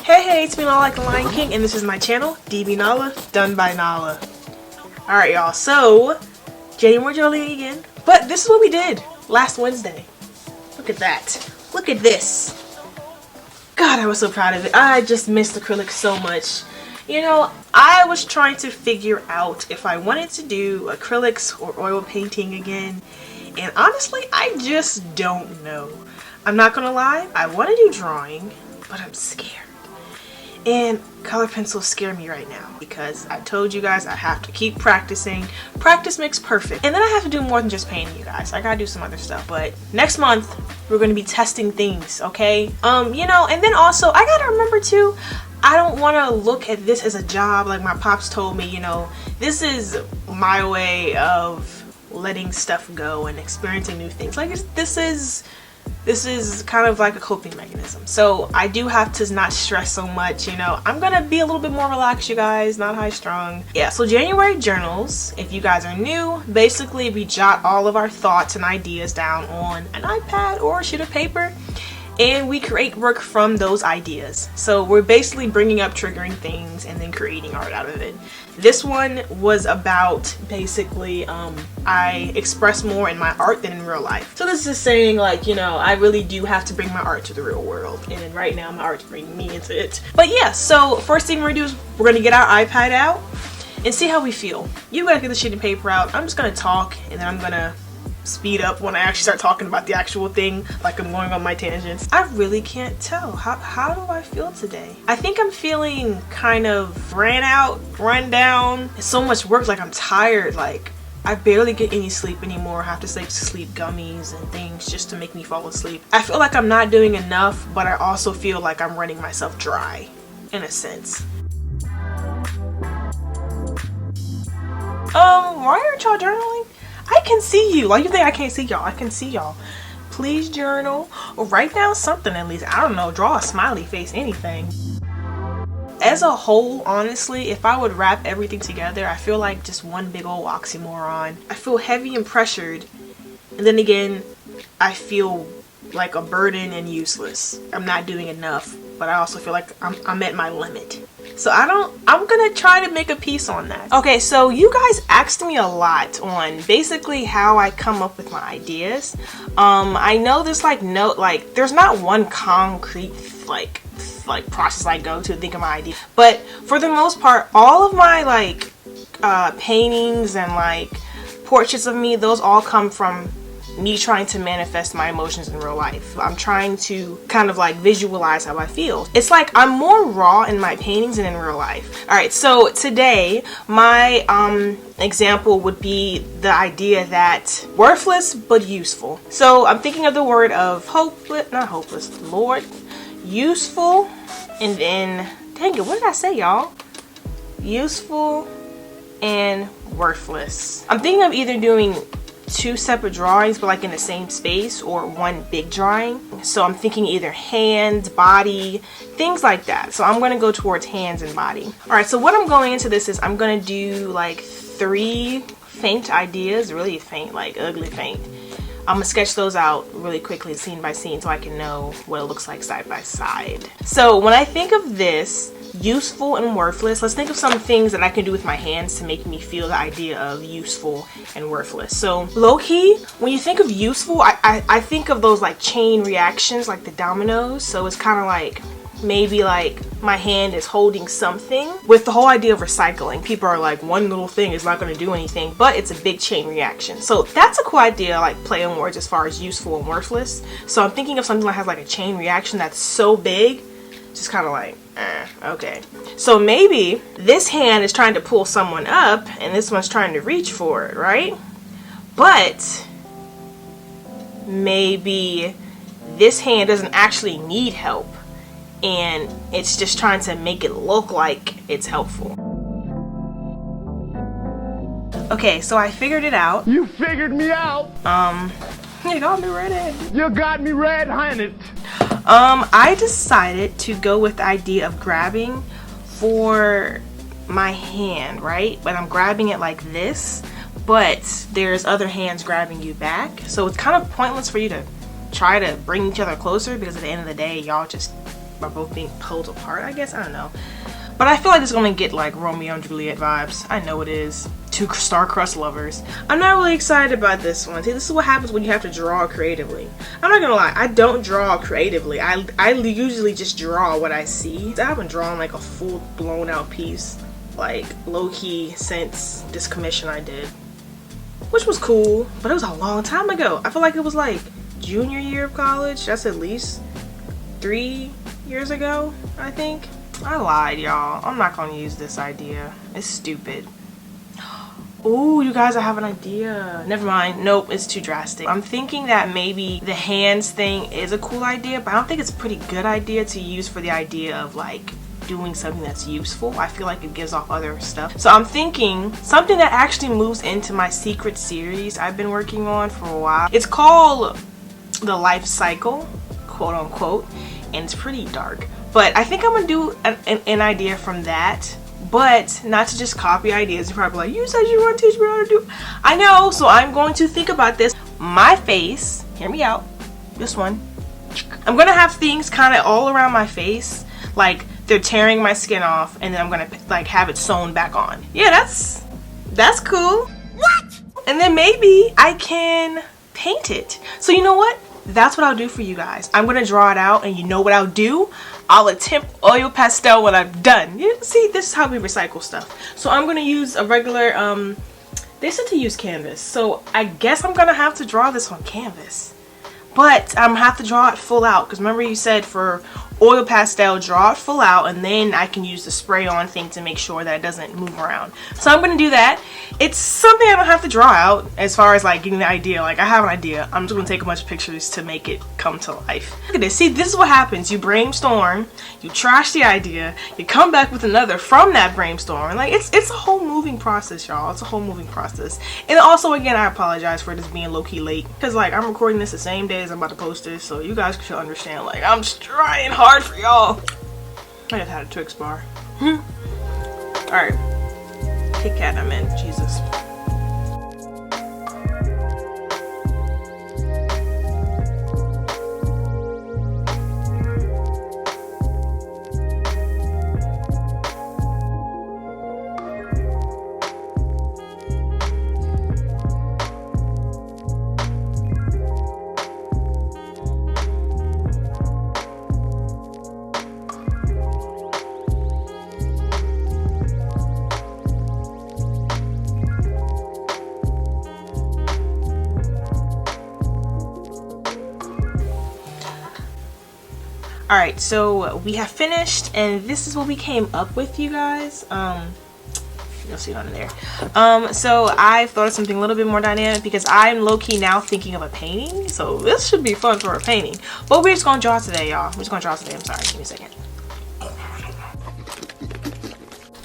Hey, it's me Nala like the Lion King, and this is my channel, DBNaila, done by Nala. Alright y'all, so January journaling again. But this is what we did last Wednesday. Look at that. Look at this. God, I was so proud of it. I just missed acrylic so much. You know, I was trying to figure out if I wanted to do acrylics or oil painting again. And honestly, I just don't know. I'm not gonna lie, I want to do drawing, but I'm scared. And color pencils scare me right now because I told you guys I have to keep practicing. Practice makes perfect. And then I have to do more than just painting, you guys. I gotta do some other stuff. But next month, we're gonna be testing things, okay? You know, and then also, I gotta remember too, I don't want to look at this as a job like my pops told me, you know. This is my way of letting stuff go and experiencing new things. Like, this is kind of like a coping mechanism. So I do have to not stress so much, you know. I'm gonna be a little bit more relaxed, you guys, not high strung. Yeah, so January journals, if you guys are new, basically we jot all of our thoughts and ideas down on an iPad or a sheet of paper, and we create work from those ideas. So we're basically bringing up triggering things and then creating art out of it. This one was about basically I express more in my art than in real life. So this is saying, like, you know, I really do have to bring my art to the real world, and then right now my art's bringing me into it. But yeah, so first thing we're gonna do is we're gonna get our iPad out and see how we feel. You gotta get the sheet of paper out. I'm just gonna talk, and then I'm gonna speed up when I actually start talking about the actual thing, like I'm going on my tangents. I really can't tell. How do I feel today? I think I'm feeling kind of run down. It's so much work, like I'm tired, like I barely get any sleep anymore. I have to take sleep gummies and things just to make me fall asleep. I feel like I'm not doing enough, but I also feel like I'm running myself dry in a sense. Why aren't y'all journaling? I can see you. Like, you think I can't see y'all? I can see y'all. Please journal or write down something at least. I don't know, draw a smiley face, anything. As a whole, honestly, if I would wrap everything together, I feel like just one big old oxymoron. I feel heavy and pressured, and then again, I feel like a burden and useless. I'm not doing enough, but I also feel like I'm at my limit. So I'm gonna try to make a piece on that. Okay, so you guys asked me a lot on basically how I come up with my ideas. I know there's there's not one concrete like process I go to think of my idea, but for the most part, all of my paintings and like portraits of me, those all come from me trying to manifest my emotions in real life. I'm trying to kind of like visualize how I feel. It's like I'm more raw in my paintings than in real life. Alright, so today my example would be the idea that worthless but useful. So I'm thinking of the word of Lord, useful, and then, dang it, what did I say, y'all? Useful and worthless. I'm thinking of either doing two separate drawings but like in the same space, or one big drawing. So I'm thinking either hands, body, things like that. So I'm gonna go towards hands and body. All right, so what I'm going into this is I'm gonna do like 3 faint ideas, really faint, like ugly faint. I'm gonna sketch those out really quickly, scene by scene, so I can know what it looks like side by side. So when I think of this, useful and worthless, let's think of some things that I can do with my hands to make me feel the idea of useful and worthless. So low-key, when you think of useful, I think of those like chain reactions, like the dominoes. So it's kind of like maybe like my hand is holding something. With the whole idea of recycling, people are like, one little thing is not going to do anything, but it's a big chain reaction. So that's a cool idea, like play on words as far as useful and worthless. So I'm thinking of something that has like a chain reaction that's so big, just kind of like, okay. So maybe this hand is trying to pull someone up and this one's trying to reach for it, right? But maybe this hand doesn't actually need help, and it's just trying to make it look like it's helpful. Okay, so I figured it out. You figured me out. You got me red-handed. You got me red-handed. I decided to go with the idea of grabbing for my hand, right? But I'm grabbing it like this, but there's other hands grabbing you back. So it's kind of pointless for you to try to bring each other closer, because at the end of the day, y'all just by both being pulled apart, I guess. I don't know. But I feel like it's gonna get like Romeo and Juliet vibes. I know it is. Two star-crust lovers. I'm not really excited about this one. See, this is what happens when you have to draw creatively. I'm not gonna lie, I don't draw creatively. I usually just draw what I see. I haven't drawn like a full blown out piece, like low-key, since this commission I did. Which was cool, but it was a long time ago. I feel like it was like junior year of college. That's at least 3 years ago, I think. I lied, y'all. I'm not gonna use this idea. It's stupid. Oh, you guys, I have an idea. Never mind. Nope, it's too drastic. I'm thinking that maybe the hands thing is a cool idea, but I don't think it's a pretty good idea to use for the idea of like doing something that's useful. I feel like it gives off other stuff. So I'm thinking something that actually moves into my secret series I've been working on for a while. It's called The Life Cycle, quote unquote, and it's pretty dark. But I think I'm gonna do an idea from that, but not to just copy ideas. You're probably like, you said you want to teach me how to do. I know, so I'm going to think about this. My face, hear me out, this one. I'm gonna have things kind of all around my face, like they're tearing my skin off, and then I'm gonna like have it sewn back on. Yeah, that's cool. What? And then maybe I can paint it. So you know what? That's what I'll do for you guys. I'm gonna draw it out, and you know what I'll do? I'll attempt oil pastel when I'm done. You see, this is how we recycle stuff. So I'm gonna use a regular, they said to use canvas. So I guess I'm gonna have to draw this on canvas. But I'm gonna have to draw it full out, because remember you said for oil pastel, draw it full out, and then I can use the spray on thing to make sure that it doesn't move around. So I'm gonna do that. It's something I don't have to draw out as far as like getting the idea. Like I have an idea, I'm just gonna take a bunch of pictures to make it come to life. Look at this. See, this is what happens. You brainstorm, you trash the idea, you come back with another from that brainstorm. Like it's a whole moving process, y'all. It's a whole moving process. And also, again, I apologize for this being low-key late, because like I'm recording this the same day as I'm about to post this, so you guys should understand, like I'm just trying hard for y'all. I just had a Twix bar. Alright. Kit Kat, I'm in. Jesus. Alright, so we have finished, and this is what we came up with, you guys. You'll see it on there. So I thought of something a little bit more dynamic, because I'm low-key now thinking of a painting. So this should be fun for a painting. But we're just gonna draw today, y'all. We're just gonna draw today. I'm sorry, give me a second.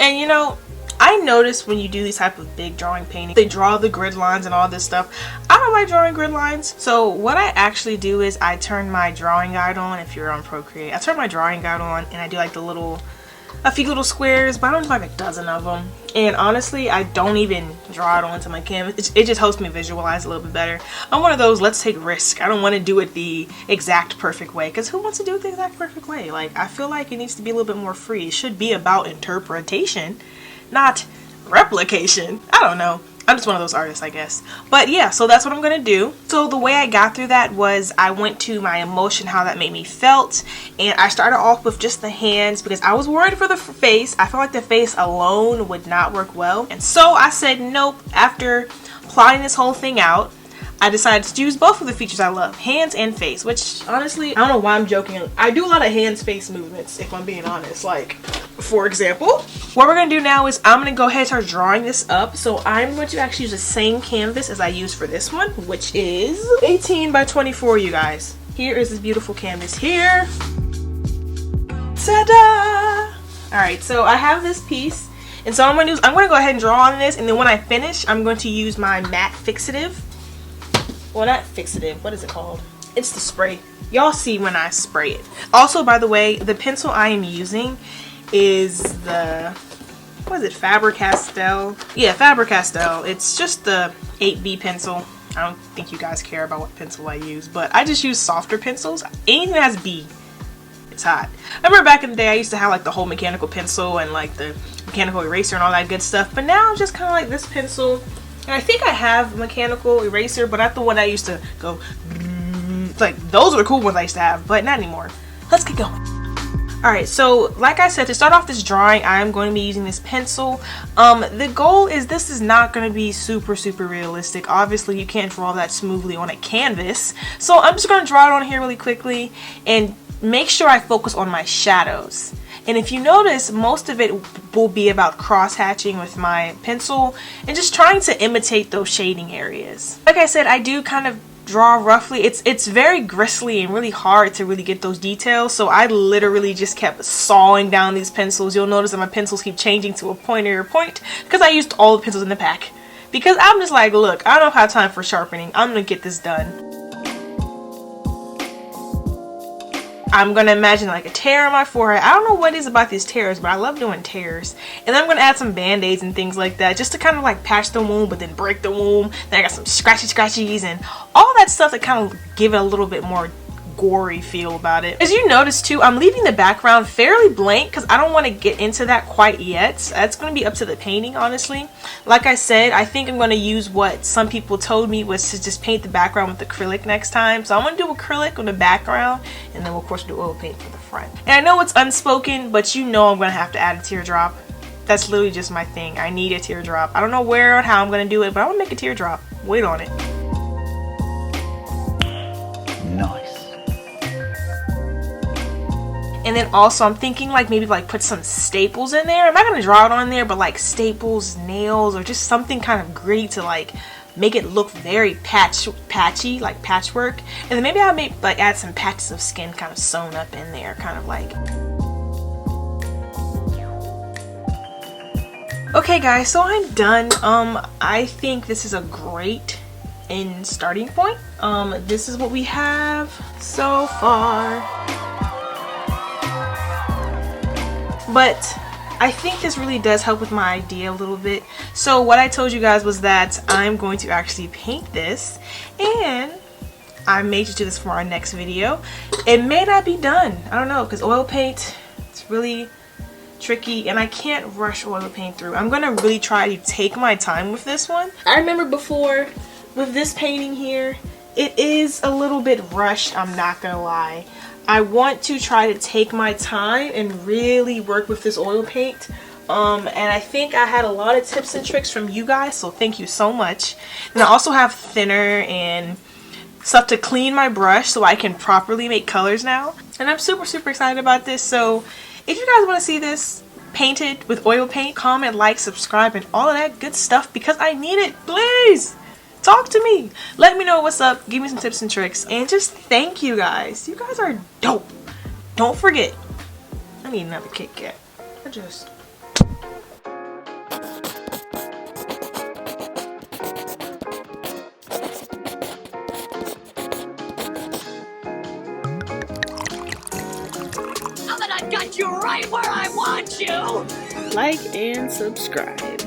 And you know, I noticed when you do these type of big drawing paintings, they draw the grid lines and all this stuff. I don't like drawing grid lines. So what I actually do is I turn my drawing guide on. If you're on Procreate, I turn my drawing guide on, and I do like a few little squares, but I don't do like a dozen of them. And honestly, I don't even draw it onto my canvas. It just helps me visualize a little bit better. I'm one of those, let's take risk. I don't want to do it the exact perfect way, because who wants to do it the exact perfect way? Like, I feel like it needs to be a little bit more free. It should be about interpretation, not replication. I don't know. I'm just one of those artists, I guess. But yeah, so that's what I'm gonna do. So the way I got through that was I went to my emotion, how that made me felt, and I started off with just the hands because I was worried for the face. I felt like the face alone would not work well, and so I said nope. After plotting this whole thing out, I decided to use both of the features I love, hands and face, which honestly, I don't know why I'm joking. I do a lot of hands-face movements, if I'm being honest. Like, for example, what we're going to do now is I'm going to go ahead and start drawing this up. So I'm going to actually use the same canvas as I used for this one, which is 18 by 24, you guys. Here is this beautiful canvas here. Ta-da! Alright, so I have this piece. And so I'm going to go ahead and draw on this, and then when I finish, I'm going to use my matte fixative. Well, not fixative, what is it called? It's the spray. Y'all see when I spray it. Also, by the way, the pencil I am using is the, what is it, Faber-Castell? Yeah, Faber-Castell. It's just the 8B pencil. I don't think you guys care about what pencil I use, but I just use softer pencils. Anything that has B It's hot. I remember back in the day I used to have like the whole mechanical pencil and like the mechanical eraser and all that good stuff, but now I'm just kind of like this pencil. And I think I have a mechanical eraser, but not the one I used to go like, those are the cool ones I used to have, but not anymore. Let's get going. Alright, so like I said, to start off this drawing, I'm going to be using this pencil. The goal is this is not going to be super realistic. Obviously, you can't draw that smoothly on a canvas. So I'm just going to draw it on here really quickly and make sure I focus on my shadows. And if you notice, most of it will be about cross-hatching with my pencil and just trying to imitate those shading areas. Like I said, I do kind of draw roughly. It's very gristly and really hard to really get those details, so I literally just kept sawing down these pencils. You'll notice that my pencils keep changing to a pointier point because I used all the pencils in the pack. Because I'm just like, look, I don't have time for sharpening. I'm gonna get this done. I'm going to imagine like a tear on my forehead. I don't know what it is about these tears, but I love doing tears. And then I'm going to add some band-aids and things like that just to kind of like patch the wound but then break the wound. Then I got some scratchies and all that stuff that kind of give it a little bit more gory feel about it. As you notice too, I'm leaving the background fairly blank because I don't want to get into that quite yet. That's going to be up to the painting, honestly. Like I said, I think I'm going to use what some people told me was to just paint the background with acrylic next time. So I'm going to do acrylic on the background and then we'll of course do oil paint for the front. And I know it's unspoken, but you know I'm going to have to add a teardrop. That's literally just my thing. I need a teardrop. I don't know where or how I'm going to do it, but I'm going to make a teardrop. Wait on it. Nice. And then also I'm thinking like maybe like put some staples in there. I'm not going to draw it on there, but like staples, nails, or just something kind of gritty to like make it look very patchy, like patchwork. And then maybe I'll like add some patches of skin kind of sewn up in there, kind of like. Okay guys, so I'm done. I think this is a great starting point. This is what we have so far. But I think this really does help with my idea a little bit. So what I told you guys was that I'm going to actually paint this, and I may just do this for our next video. It may not be done. I don't know, because oil paint, it's really tricky and I can't rush oil paint through. I'm gonna really try to take my time with this one. I remember before with this painting here, it is a little bit rushed, I'm not gonna lie. I want to try to take my time and really work with this oil paint. And I think I had a lot of tips and tricks from you guys, so thank you so much. And I also have thinner and stuff to clean my brush so I can properly make colors now. And I'm super excited about this. So if you guys want to see this painted with oil paint, comment, like, subscribe, and all of that good stuff because I need it. Please talk to me. Let me know what's up. Give me some tips and tricks. And just thank you guys. You guys are dope. Don't forget. I need another Kit Kat. I just... Now that I've got you right where I want you! Like and subscribe.